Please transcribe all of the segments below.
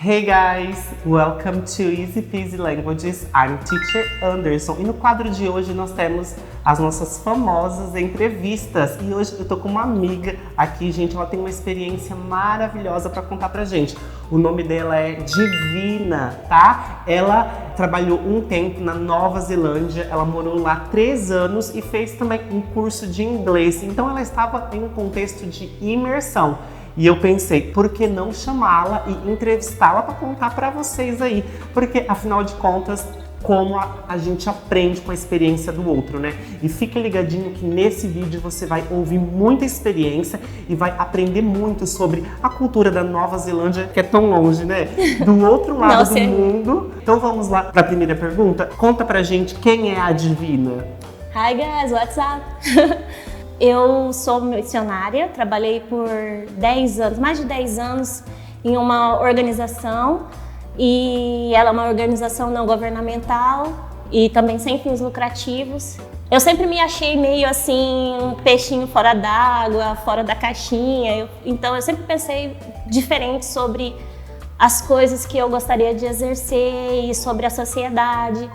Hey guys, welcome to Easy Peasy Languages. I'm Teacher Anderson e no quadro de hoje nós temos as nossas famosas entrevistas. E hoje eu tô com uma amiga aqui, gente, ela tem uma experiência maravilhosa para contar pra gente. O nome dela é Divina, tá? Ela trabalhou um tempo na Nova Zelândia, ela morou lá 3 anos e fez também um curso de inglês. Então ela estava em um contexto de imersão. E eu pensei, por que não chamá-la e entrevistá-la para contar para vocês aí? Porque, afinal de contas, como a gente aprende com a experiência do outro, né? E fique ligadinho que nesse vídeo você vai ouvir muita experiência e vai aprender muito sobre a cultura da Nova Zelândia, que é tão longe, né? Do outro lado do mundo. Então vamos lá para a primeira pergunta. Conta pra gente quem é a Divina. Hi guys, what's up? Eu sou missionária, trabalhei por 10 anos, mais de 10 anos em uma organização e ela é uma organização não governamental e também sem fins lucrativos. Eu sempre me achei meio assim, um peixinho fora d'água, fora da caixinha, então eu sempre pensei diferente sobre as coisas que eu gostaria de exercer e sobre a sociedade.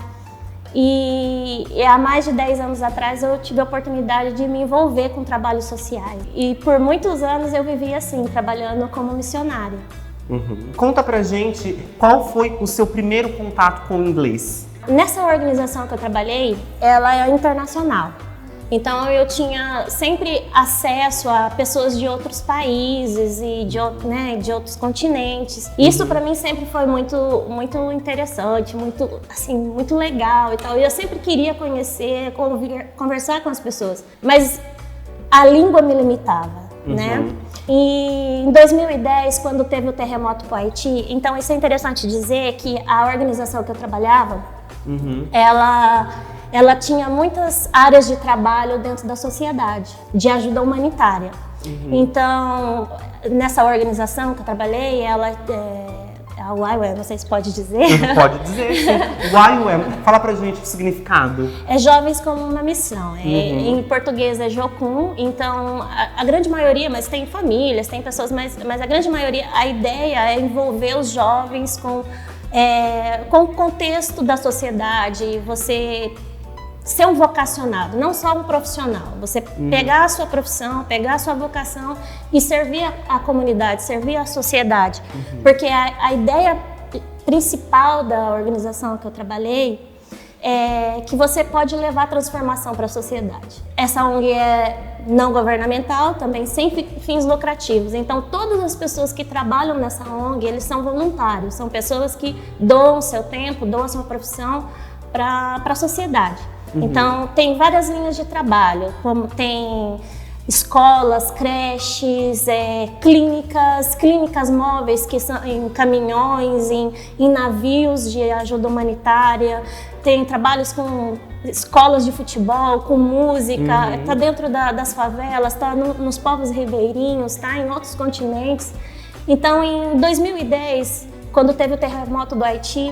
E há mais de 10 anos atrás eu tive a oportunidade de me envolver com trabalhos sociais. E por muitos anos eu vivi assim, trabalhando como missionária. Conta pra gente qual foi o seu primeiro contato com o inglês. Nessa organização que eu trabalhei, ela é internacional. Então eu tinha sempre acesso a pessoas de outros países e de outros continentes. Isso para mim sempre foi muito interessante, muito legal e tal. Eu sempre queria conhecer, conversar com as pessoas, mas a língua me limitava, né? E em 2010, quando teve o terremoto no Haiti, então isso é interessante dizer que a organização que eu trabalhava, ela tinha muitas áreas de trabalho dentro da sociedade, de ajuda humanitária. Então, nessa organização que eu trabalhei, ela a YWAM, não sei se pode dizer. Pode dizer, sim. YWAM, fala pra gente o significado. É Jovens como uma Missão. Em português é Jocum, então a grande maioria, mas tem famílias, tem pessoas, mas a grande maioria, a ideia é envolver os jovens com o contexto da sociedade, você ser um vocacionado, não só um profissional. Você pegar a sua profissão, pegar a sua vocação e servir a comunidade, servir a sociedade. Porque a ideia principal da organização que eu trabalhei é que você pode levar transformação para a sociedade. Essa ONG é não governamental, também sem fins lucrativos. Então, todas as pessoas que trabalham nessa ONG, eles são voluntários, são pessoas que doam seu tempo, doam sua profissão para a sociedade. Então, tem várias linhas de trabalho, como tem escolas, creches, clínicas móveis que são em caminhões, em navios de ajuda humanitária, tem trabalhos com escolas de futebol, com música, está dentro das favelas, está nos povos ribeirinhos, está em outros continentes. Então, em 2010, quando teve o terremoto do Haiti,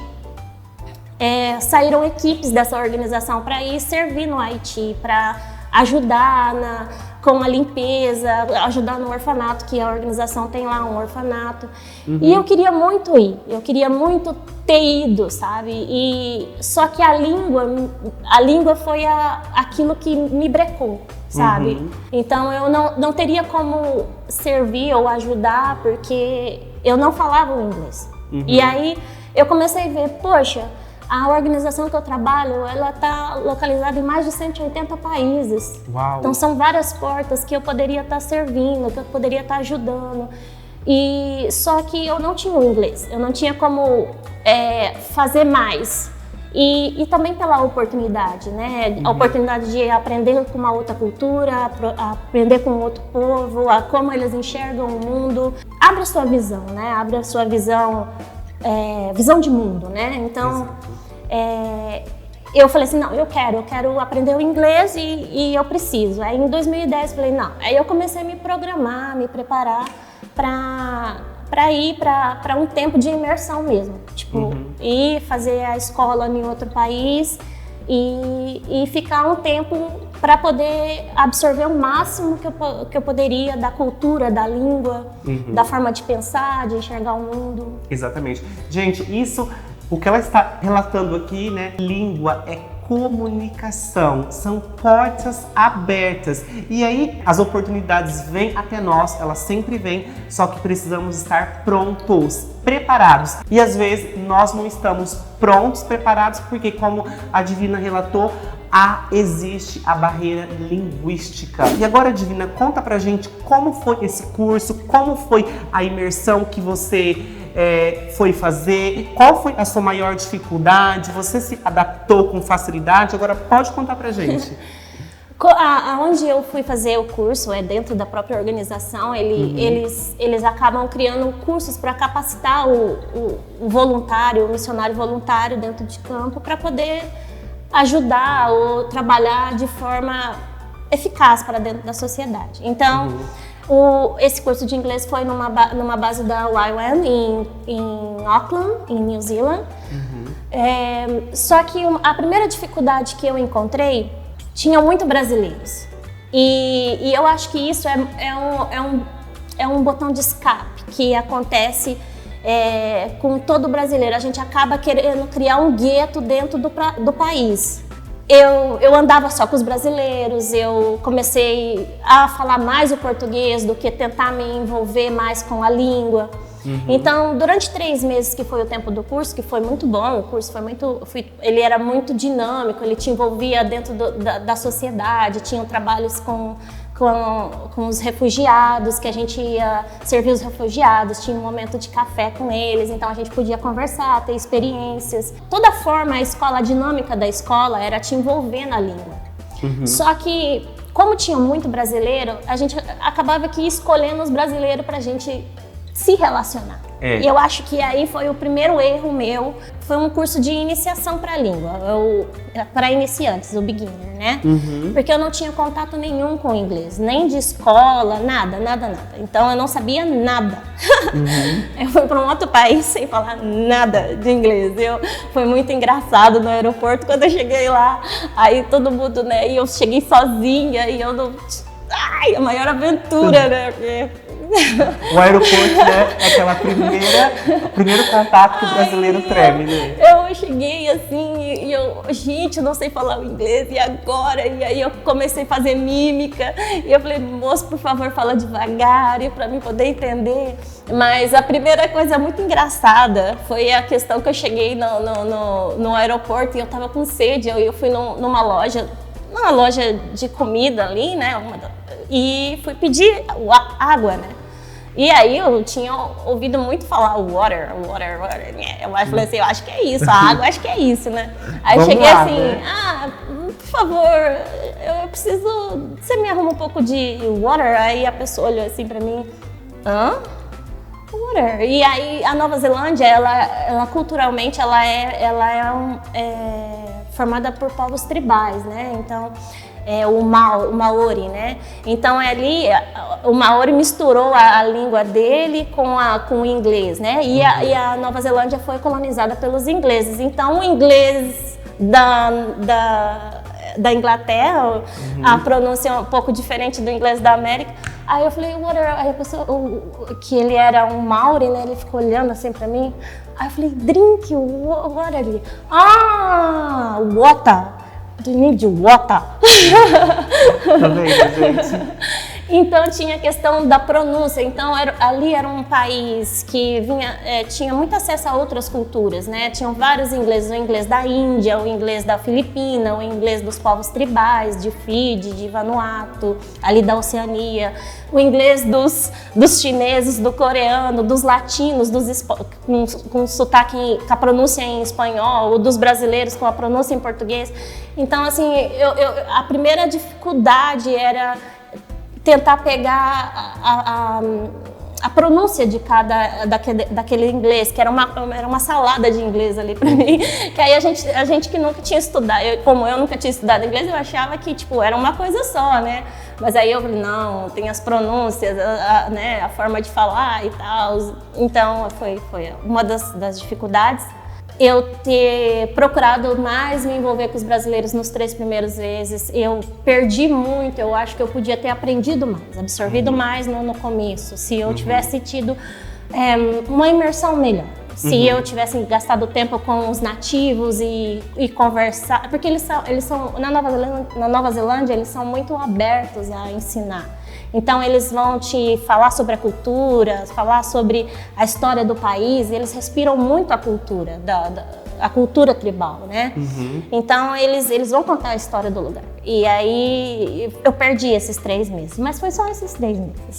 saíram equipes dessa organização para ir servir no Haiti, para ajudar com a limpeza, ajudar no orfanato, que a organização tem lá um orfanato. E eu queria muito ir, eu queria muito ter ido, sabe? Só que a língua foi aquilo que me brecou, sabe? Então eu não teria como servir ou ajudar porque eu não falava o inglês. E aí eu comecei a ver, poxa, a organização que eu trabalho, ela está localizada em mais de 180 países. Uau. Então são várias portas que eu poderia estar servindo, que eu poderia estar ajudando. E só que eu não tinha o inglês, eu não tinha como fazer mais. E também pela oportunidade, né? A oportunidade de aprender com uma outra cultura, aprender com outro povo, como eles enxergam o mundo. Abre a sua visão, né? Abre a sua visão, visão de mundo, né? Então, eu falei assim, não, eu quero aprender o inglês e eu preciso. Aí em 2010 eu falei, não. Aí eu comecei a me programar, me preparar para ir para um tempo de imersão mesmo. Tipo, ir fazer a escola em outro país e ficar um tempo para poder absorver o máximo que eu poderia da cultura, da língua, da forma de pensar, de enxergar o mundo. Exatamente. Gente, isso, o que ela está relatando aqui, né? Língua é comunicação, são portas abertas. E aí as oportunidades vêm até nós, elas sempre vêm, só que precisamos estar prontos, preparados. E às vezes nós não estamos prontos, preparados, porque como a Divina relatou, existe a barreira linguística. E agora, Divina, conta pra gente como foi esse curso, como foi a imersão que você foi fazer, qual foi a sua maior dificuldade, você se adaptou com facilidade? Agora pode contar pra gente. Onde eu fui fazer o curso, dentro da própria organização, eles acabam criando cursos para capacitar o voluntário, o missionário voluntário dentro de campo, para poder ajudar ou trabalhar de forma eficaz para dentro da sociedade. Então, esse curso de inglês foi numa base da YWAM em Auckland, em New Zealand. Só que a primeira dificuldade que eu encontrei, tinha muito brasileiros. E eu acho que isso é um botão de escape que acontece com todo brasileiro. A gente acaba querendo criar um gueto dentro do país. Eu andava só com os brasileiros, eu comecei a falar mais o português do que tentar me envolver mais com a língua. Então, durante 3 meses que foi o tempo do curso, que foi muito bom, o curso ele era muito dinâmico, ele te envolvia dentro da sociedade, tinha trabalhos com os refugiados, que a gente ia servir os refugiados, tinha um momento de café com eles, então a gente podia conversar, ter experiências. Toda a dinâmica da escola era te envolver na língua. Só que, como tinha muito brasileiro, a gente acabava aqui escolhendo os brasileiros pra gente se relacionar. E eu acho que aí foi o primeiro erro meu. Foi um curso de iniciação para a língua, para iniciantes, o beginner, né? Porque eu não tinha contato nenhum com o inglês, nem de escola, nada. Então eu não sabia nada. Eu fui para um outro país sem falar nada de inglês. Foi muito engraçado no aeroporto quando eu cheguei lá. Aí todo mundo, né? E eu cheguei sozinha e eu não... Ai, a maior aventura, né? O aeroporto, né, é o primeiro contato que o brasileiro treme, né? Eu cheguei assim e gente, eu não sei falar o inglês, e agora? E aí eu comecei a fazer mímica, e eu falei, moço, por favor, fala devagar, para mim poder entender. Mas a primeira coisa muito engraçada foi a questão que eu cheguei no aeroporto e eu tava com sede, eu fui numa loja de comida ali, né, e fui pedir água, né? E aí eu tinha ouvido muito falar water, né? Eu falei assim, eu acho que é isso, a água, acho que é isso, né? Aí eu cheguei lá, assim, né? Por favor, eu preciso, você me arruma um pouco de water? Aí a pessoa olhou assim pra mim, water. E aí a Nova Zelândia, ela culturalmente, ela é formada por povos tribais, né? Então, o Maori, né? Então ali o Maori misturou a língua dele com o inglês, né? E a Nova Zelândia foi colonizada pelos ingleses. Então o inglês da Inglaterra, a pronúncia é um pouco diferente do inglês da América. Aí eu falei, water, aí a pessoa, que ele era um Maori, né? Ele ficou olhando assim pra mim. Aí eu falei, drink, water. Ele, water. Do you need water? Tá vendo, gente? Então tinha a questão da pronúncia. Então ali era um país que tinha muito acesso a outras culturas, né? Tinham vários ingleses, o inglês da Índia, o inglês da Filipina, o inglês dos povos tribais, de Fiji, de Vanuatu, ali da Oceania, o inglês dos chineses, do coreano, dos latinos, com sotaque, com a pronúncia em espanhol, ou dos brasileiros com a pronúncia em português. Então, assim, a primeira dificuldade era tentar pegar a pronúncia de daquele inglês, que era uma salada de inglês ali pra mim, que aí a gente que nunca tinha estudado, como eu nunca tinha estudado inglês, eu achava que, tipo, era uma coisa só, né? Mas aí eu falei, não, tem as pronúncias, né, a forma de falar e tal. Então, foi uma das dificuldades. eu ter procurado mais me envolver com os brasileiros nos 3 primeiros meses. Eu perdi muito, eu acho que eu podia ter aprendido mais, absorvido mais no começo, se eu tivesse tido uma imersão melhor. Se eu tivesse gastado tempo com os nativos e conversar, porque eles são na Nova Zelândia, eles são muito abertos a ensinar. Então eles vão te falar sobre a cultura, falar sobre a história do país, e eles respiram muito a cultura, a cultura tribal, né? Então eles vão contar a história do lugar. E aí eu perdi esses 3 meses, mas foi só esses 3 meses.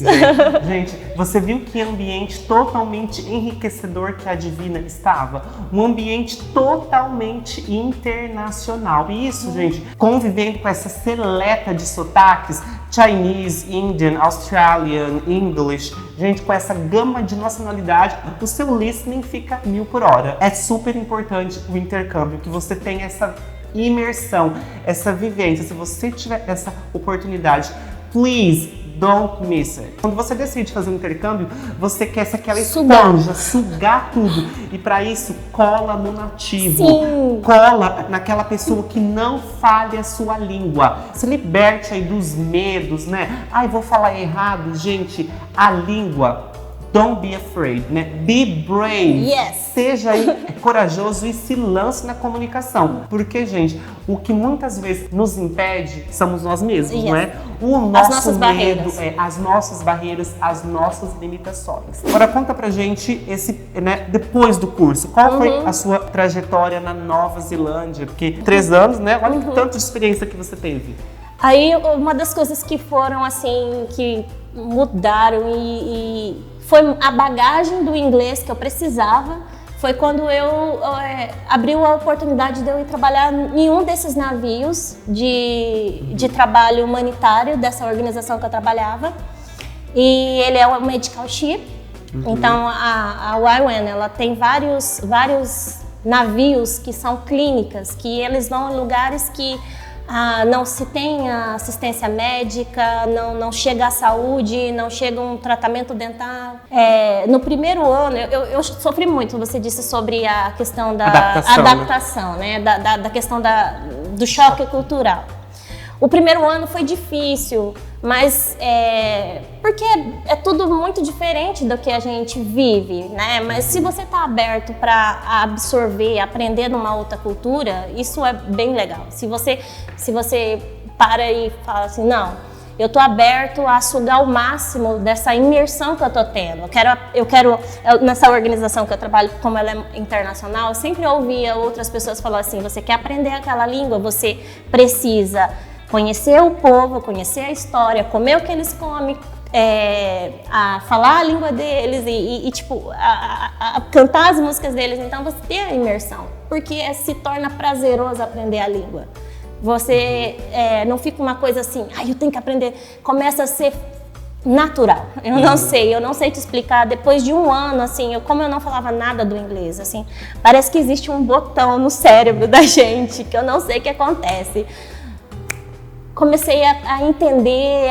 Gente, você viu que ambiente totalmente enriquecedor que a Divina estava? Um ambiente totalmente internacional. E isso, gente, convivendo com essa seleta de sotaques, Chinese, Indian, Australian, English, gente, com essa gama de nacionalidade, o seu listening fica 1000 por hora. É super importante o intercâmbio, que você tenha essa imersão, essa vivência. Se você tiver essa oportunidade, please, don't miss it. Quando você decide fazer um intercâmbio, você quer ser aquela esponja, sugar tudo. E para isso, cola no nativo. Sim. Cola naquela pessoa que não fale a sua língua. Se liberte aí dos medos, né? Ai, vou falar errado. Gente, a língua, don't be afraid, né? Be brave. Yes. Seja aí corajoso e se lance na comunicação. Porque, gente, o que muitas vezes nos impede somos nós mesmos, não é? O nosso medo, as nossas barreiras, as nossas limitações. Agora conta pra gente depois do curso, qual foi a sua trajetória na Nova Zelândia? Porque 3 anos, né? Olha que tanto de experiência que você teve. Aí uma das coisas que foram assim, que mudaram e foi a bagagem do inglês que eu precisava, foi quando eu abriu a oportunidade de eu ir trabalhar em um desses navios de trabalho humanitário dessa organização que eu trabalhava. E ele é um medical ship. Então a YWAM, ela tem vários navios que são clínicas, que eles vão em lugares que não se tem assistência médica, não chega a saúde, não chega um tratamento dental. No primeiro ano, eu sofri muito, você disse sobre a questão da adaptação, né? Da questão do choque cultural. O primeiro ano foi difícil, mas porque é tudo muito diferente do que a gente vive, né? Mas se você está aberto para absorver, aprender numa outra cultura, isso é bem legal. Se você para e fala assim, não, eu estou aberto a sugar o máximo dessa imersão que eu estou tendo. Nessa organização que eu trabalho, como ela é internacional, eu sempre ouvia outras pessoas falar assim, você quer aprender aquela língua, você precisa conhecer o povo, conhecer a história, comer o que eles comem, falar a língua deles e cantar as músicas deles. Então você tem a imersão, porque se torna prazeroso aprender a língua. Você não fica uma coisa assim, eu tenho que aprender, começa a ser natural. Eu não sei te explicar. Depois de um ano, assim, como eu não falava nada do inglês, assim, parece que existe um botão no cérebro da gente, que eu não sei o que acontece. Comecei a entender,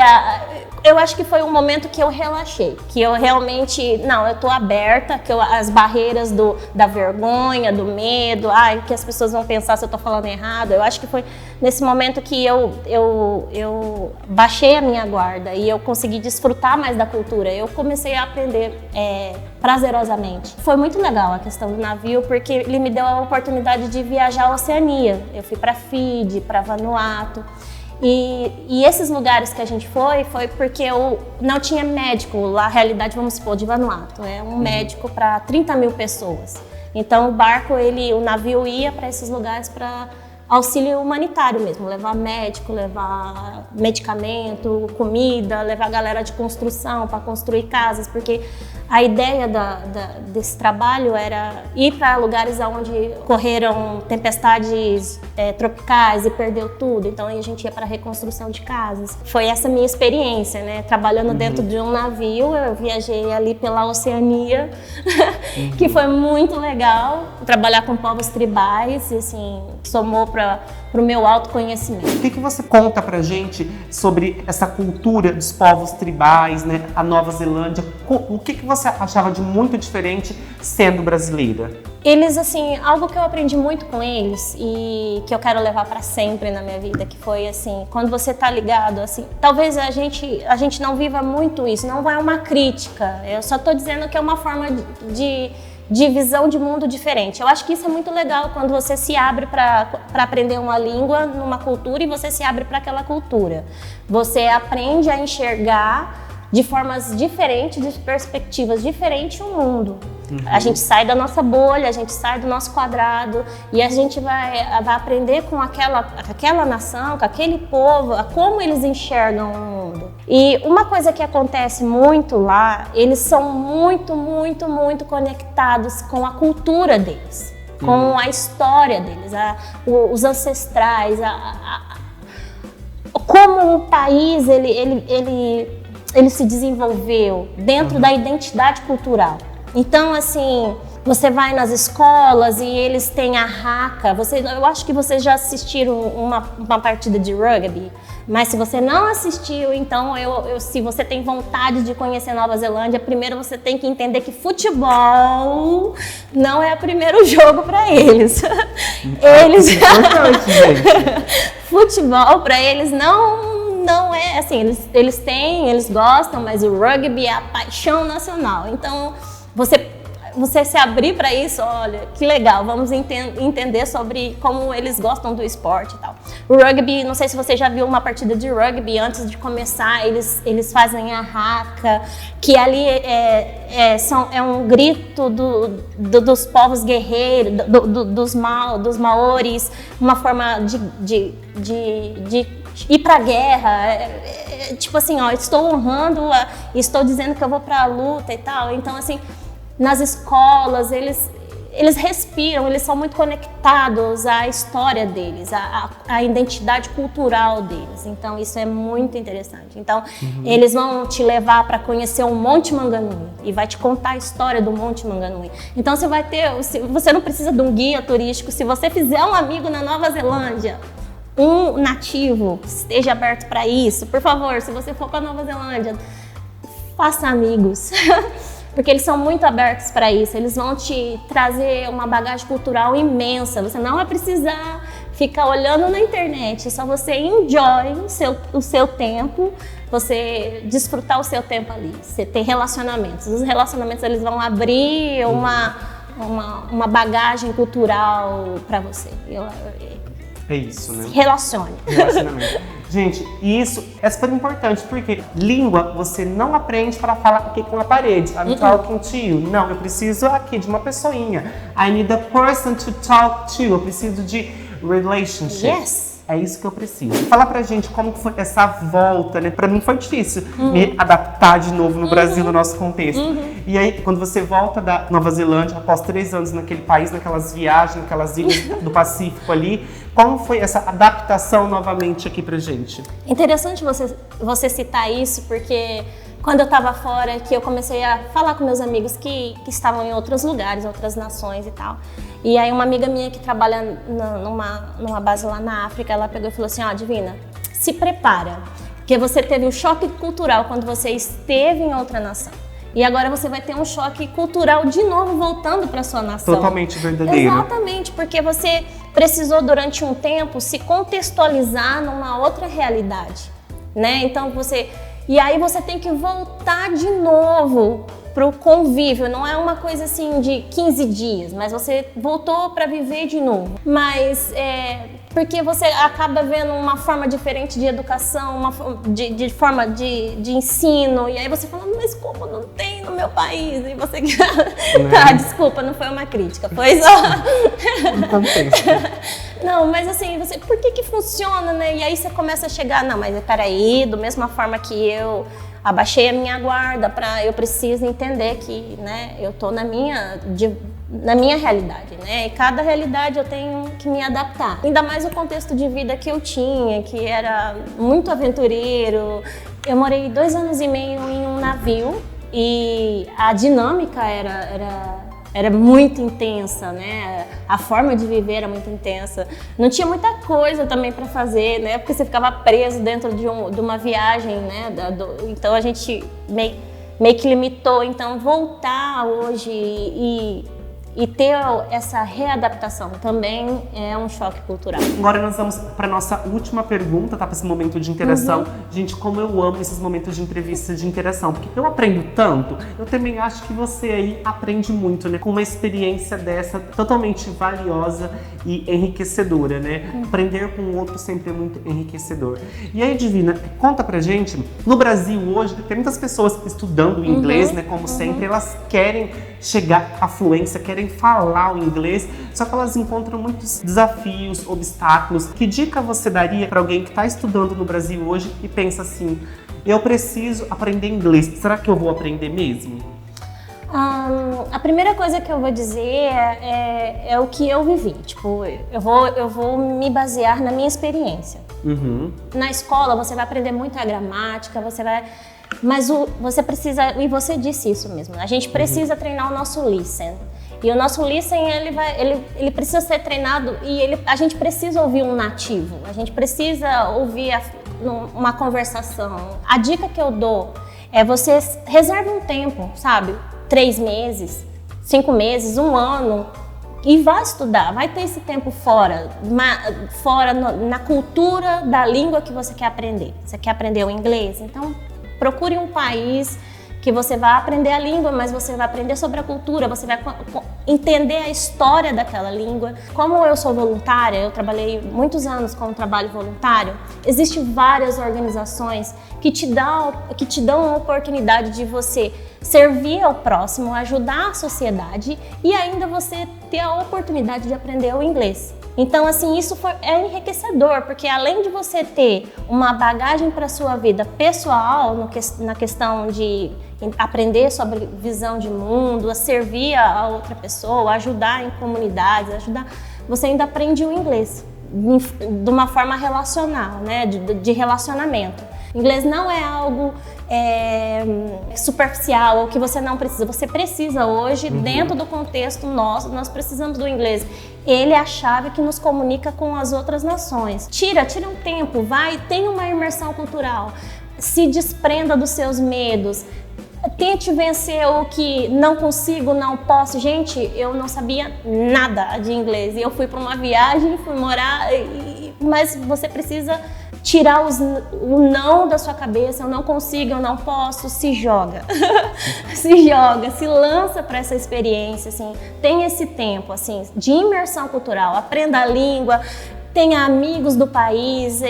eu acho que foi um momento que eu relaxei, que eu realmente, eu tô aberta, que as barreiras da vergonha, do medo, que as pessoas vão pensar se eu tô falando errado, eu acho que foi nesse momento que eu baixei a minha guarda e eu consegui desfrutar mais da cultura, eu comecei a aprender prazerosamente. Foi muito legal a questão do navio, porque ele me deu a oportunidade de viajar a Oceania, eu fui para Fiji, para Vanuatu. E esses lugares que a gente foi porque eu não tinha médico lá, a realidade, vamos supor, de Vanuatu, é um médico para 30 mil pessoas. Então o navio ia para esses lugares para auxílio humanitário mesmo, levar médico, levar medicamento, comida, levar galera de construção para construir casas, porque a ideia desse trabalho era ir para lugares onde ocorreram tempestades tropicais e perdeu tudo, então a gente ia para a reconstrução de casas. Foi essa minha experiência, né? Trabalhando dentro de um navio, eu viajei ali pela Oceania, que foi muito legal, trabalhar com povos tribais, e assim, somou para o meu autoconhecimento. O que você conta pra gente sobre essa cultura dos povos tribais, né? A Nova Zelândia? O que você achava de muito diferente sendo brasileira? Eles, assim, algo que eu aprendi muito com eles e que eu quero levar para sempre na minha vida, que foi assim, quando você tá ligado, assim, talvez a gente não viva muito isso, não é uma crítica, eu só tô dizendo que é uma forma de visão de mundo diferente. Eu acho que isso é muito legal quando você se abre para aprender uma língua numa cultura e você se abre para aquela cultura. Você aprende a enxergar de formas diferentes, de perspectivas diferentes o mundo. A gente sai da nossa bolha, a gente sai do nosso quadrado e a gente vai aprender com aquela nação, com aquele povo, a como eles enxergam o mundo. E uma coisa que acontece muito lá, eles são muito, muito, muito conectados com a cultura deles, com a história deles, os ancestrais, como o país ele se desenvolveu dentro da identidade cultural. Então, assim, você vai nas escolas e eles têm a haka. Eu acho que vocês já assistiram uma partida de rugby, mas se você não assistiu, então se você tem vontade de conhecer Nova Zelândia, primeiro você tem que entender que futebol não é o primeiro jogo para eles. Eles futebol para eles não é assim, eles gostam, mas o rugby é a paixão nacional. Então, você se abrir para isso, olha, que legal, vamos entender sobre como eles gostam do esporte e tal. O rugby, não sei se você já viu uma partida de rugby, antes de começar, eles fazem a haka, que ali é um grito dos povos guerreiros, dos maoris, uma forma de ir pra guerra, tipo assim, ó, estou honrando, estou dizendo que eu vou pra luta e tal. Então, assim, nas escolas, eles respiram, eles são muito conectados à história deles, à identidade cultural deles. Então, isso é muito interessante. Então, eles vão te levar para conhecer o Monte Manganui e vai te contar a história do Monte Manganui. Então, você não precisa de um guia turístico. Se você fizer um amigo na Nova Zelândia, um nativo que esteja aberto para isso, por favor, se você for para Nova Zelândia, faça amigos. Porque eles são muito abertos para isso, eles vão te trazer uma bagagem cultural imensa. Você não vai precisar ficar olhando na internet, é só você enjoy o seu tempo, você desfrutar o seu tempo ali. Você tem relacionamentos, os relacionamentos eles vão abrir uma bagagem cultural para você. É isso, né? Relacione. Relacionamento. Gente, isso é super importante, porque língua você não aprende para falar aqui com a parede. I'm talking to you. Não, eu preciso aqui de uma pessoinha. I need a person to talk to. Eu preciso de relationship. Yes. É isso que eu preciso. Fala pra gente como foi essa volta, né? Pra mim foi difícil me adaptar de novo no Brasil, no nosso contexto. E aí, quando você volta da Nova Zelândia, após 3 anos naquele país, naquelas viagens, naquelas ilhas do Pacífico ali, como foi essa adaptação novamente aqui pra gente? Interessante você citar isso, porque quando eu estava fora, que eu comecei a falar com meus amigos que estavam em outros lugares, outras nações e tal. E aí uma amiga minha que trabalha numa base lá na África, ela pegou e falou assim, ó, Divina, se prepara, porque você teve um choque cultural quando você esteve em outra nação. E agora você vai ter um choque cultural de novo voltando para sua nação. Totalmente verdadeiro. Exatamente, porque você precisou durante um tempo se contextualizar numa outra realidade, né? Então e aí você tem que voltar de novo para o convívio, não é uma coisa assim de 15 dias, mas você voltou para viver de novo. Mas porque você acaba vendo uma forma diferente de educação, de forma de ensino, e aí você fala, mas como não tem no meu país? E você... Tá, desculpa, não foi uma crítica, foi só... No contexto. Não, mas assim, por que funciona, né? E aí você começa a chegar, não, mas peraí, da mesma forma que eu abaixei a minha guarda, eu preciso entender que, né, eu tô na minha realidade, né? E cada realidade eu tenho que me adaptar. Ainda mais o contexto de vida que eu tinha, que era muito aventureiro. Eu morei 2 anos e meio em um navio e a dinâmica era muito intensa, né? A forma de viver era muito intensa. Não tinha muita coisa também para fazer, né? Porque você ficava preso dentro de uma viagem, né? Então a gente meio que limitou. Então voltar hoje e e ter essa readaptação também é um choque cultural. Agora nós vamos para nossa última pergunta, tá? Para esse momento de interação. Gente, como eu amo esses momentos de entrevista, de interação, porque eu aprendo tanto. Eu também acho que você aí aprende muito, né? Com uma experiência dessa totalmente valiosa e enriquecedora, né? Aprender com o outro sempre é muito enriquecedor. E aí, Divina, conta pra gente, no Brasil hoje, tem muitas pessoas estudando inglês, né? Como sempre, elas querem chegar à fluência, querem falar o inglês, só que elas encontram muitos desafios, obstáculos. Que dica você daria para alguém que está estudando no Brasil hoje e pensa assim, eu preciso aprender inglês, será que eu vou aprender mesmo? A primeira coisa que eu vou dizer é o que eu vivi. Tipo, eu vou me basear na minha experiência. Na escola você vai aprender muito a gramática, mas você precisa, e você disse isso mesmo, a gente precisa treinar o nosso listen. E o nosso listen, ele precisa ser treinado e a gente precisa ouvir um nativo, a gente precisa ouvir uma conversação. A dica que eu dou é você reserve um tempo, sabe? 3 meses, 5 meses, 1 ano, e vai estudar, vai ter esse tempo fora na cultura da língua que você quer aprender. Você quer aprender o inglês? Então procure um país que você vai aprender a língua, mas você vai aprender sobre a cultura, você vai entender a história daquela língua. Como eu sou voluntária, eu trabalhei muitos anos com trabalho voluntário, existem várias organizações que te dão a oportunidade de você servir ao próximo, ajudar a sociedade e ainda você ter a oportunidade de aprender o inglês. Então, assim, isso é enriquecedor, porque além de você ter uma bagagem para a sua vida pessoal, na questão de aprender sobre visão de mundo, a servir a outra pessoa, ajudar em comunidades, você ainda aprende o inglês de uma forma relacional, né, de relacionamento. O inglês não é algo superficial ou que você não precisa. Você precisa hoje, dentro do contexto nosso, nós precisamos do inglês. Ele é a chave que nos comunica com as outras nações. Tira um tempo, tenha uma imersão cultural. Se desprenda dos seus medos. Tente vencer o que não consigo, não posso. Gente, eu não sabia nada de inglês. E eu fui para uma viagem, fui morar, mas você precisa tirar o não da sua cabeça. Eu não consigo, eu não posso. Se joga. Se joga, se lança para essa experiência, assim. Tenha esse tempo, assim, de imersão cultural. Aprenda a língua, tenha amigos do país,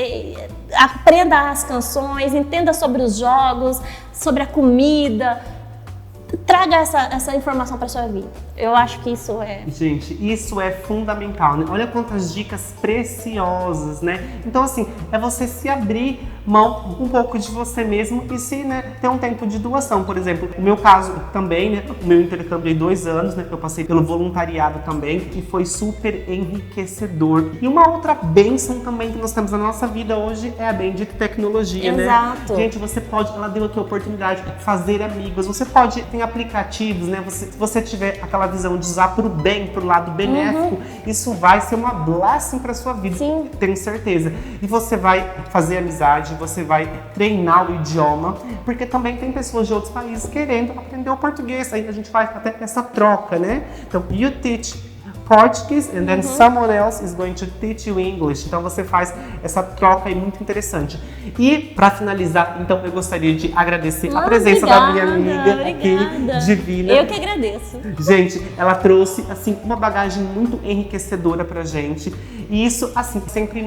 aprenda as canções, entenda sobre os jogos, sobre a comida. Traga essa informação para sua vida. Eu acho que isso é... Gente, isso é fundamental, né? Olha quantas dicas preciosas, né? Então, assim, é você se abrir mão um pouco de você mesmo e se, né, ter um tempo de doação. Por exemplo, o meu caso também, né? O meu intercâmbio de 2 anos, né? Eu passei pelo voluntariado também e foi super enriquecedor. E uma outra bênção também que nós temos na nossa vida hoje é a bendita tecnologia, né? Exato. Gente, ela deu aqui a oportunidade de fazer amigos. Você pode, tem aplicativos, né? Se você tiver aquela visão de usar pro bem, pro lado benéfico, isso vai ser uma blessing pra sua vida. Sim. Tenho certeza. E você vai fazer amizade, você vai treinar o idioma, porque também tem pessoas de outros países querendo aprender o português. Aí a gente faz até essa troca, né? Então, you teach Portuguese and then someone else is going to teach you English. Então você faz essa troca aí muito interessante. E para finalizar, então eu gostaria de agradecer a presença da minha amiga aqui, Divina. Eu que agradeço. Gente, ela trouxe assim uma bagagem muito enriquecedora pra gente. E isso assim sempre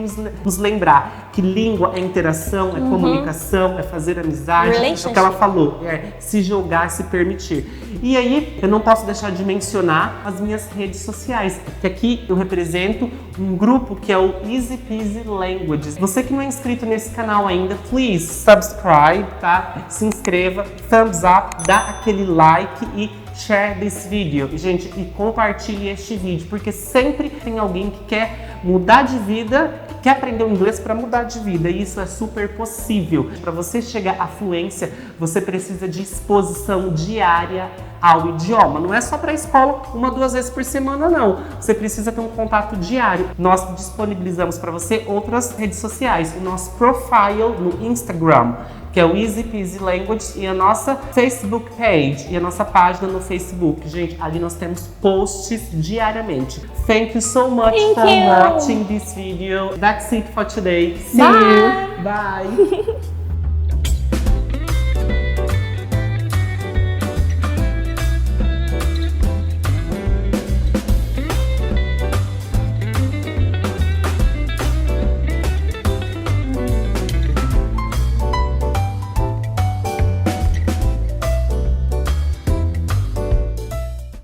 nos lembrar que língua é interação, é comunicação, é fazer amizade. É o que ela falou, é se jogar, se permitir. E aí eu não posso deixar de mencionar as minhas redes sociais, que aqui eu represento um grupo que é o Easy Peasy Languages. Você que não é inscrito nesse canal ainda, please subscribe, tá? Se inscreva, thumbs up, dá aquele like e share this video. Gente, e compartilhe este vídeo, porque sempre tem alguém que quer mudar de vida, que quer aprender o inglês para mudar de vida, e isso é super possível. Para você chegar à fluência, você precisa de exposição diária ao idioma. Não é só para a escola 1 a 2 vezes por semana, não. Você precisa ter um contato diário. Nós disponibilizamos para você outras redes sociais. O nosso profile no Instagram, que é o Easy Peasy Language, e a nossa Facebook page, e a nossa página no Facebook. Gente, ali nós temos posts diariamente. Thank you so much for watching this video. That's it for today. See you. Bye.